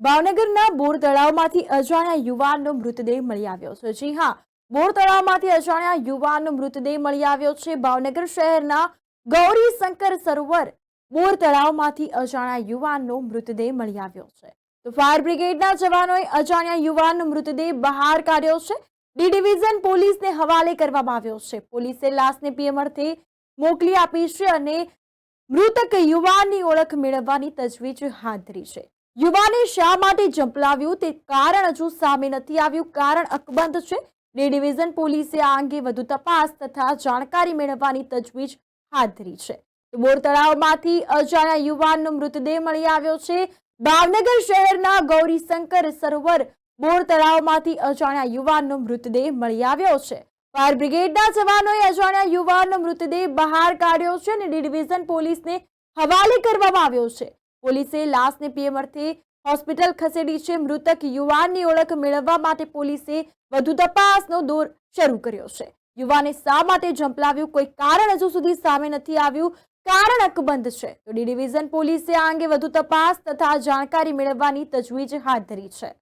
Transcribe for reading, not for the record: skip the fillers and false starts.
ભાવનગરના બોર તળાવમાંથી અજાણ્યા યુવાનનો મૃતદેહ મળી આવ્યો છે। જી હા, બોર તળાવમાંથી અજાણ્યા યુવાનનો મૃતદેહ મળી આવ્યો છે। ભાવનગર શહેરના ગૌરીશંકર સરોવર બોર તળાવમાંથી અજાણ્યા યુવાનનો મૃતદેહ મળી આવ્યો છે। તો ફાયર બ્રિગેડના જવાનોએ અજાણ્યા યુવાનનો મૃતદેહ બહાર કાઢ્યો છે। ડી ડિવિઝન પોલીસને હવાલે કરવામાં આવ્યો છે। પોલીસે લાશને પીએમ અર્થે મોકલી આપી છે અને મૃતક યુવાનની ઓળખ મેળવવાની તજવીજ હાથ ધરી છે। યુવાને શા માટે ઝંપલાવ્યું તે કારણ હજુ સામે નથી આવ્યું। કારણ અકબંધ છે। ડી ડિવિઝન પોલીસે આ અંગે વધુ તપાસ તથા જાણકારી મેળવવાની તજવીજ હાથ ધરી છે। બોર તળાવમાંથી અજાણ્યા યુવાનનો મૃતદેહ મળી આવ્યો છે। ભાવનગર શહેરના ગૌરીશંકર સરોવર બોર તળાવમાંથી અજાણ્યા યુવાનનો મૃતદેહ મળી આવ્યો છે। ફાયર બ્રિગેડના જવાનોએ અજાણ્યા યુવાનનો મૃતદેહ બહાર કાઢ્યો છે અને ડી ડિવિઝન પોલીસને હવાલે કરવામાં આવ્યો છે। પોલીસે લાશને પીએમ અર્થે હોસ્પિટલ ખસેડી છે। મૃતક યુવાનની ઓળખ મેળવવા માટે પોલીસે વધુ તપાસનો દોર શરૂ કર્યો છે। યુવાને શા માટે ઝંપલાવ્યું, કોઈ કારણ હજુ સુધી સામે નથી આવ્યું। કારણ અકબંધ છે। તો ડી ડિવિઝન પોલીસે આ અંગે વધુ તપાસ તથા જાણકારી મેળવવાની તજવીજ હાથ ધરી છે।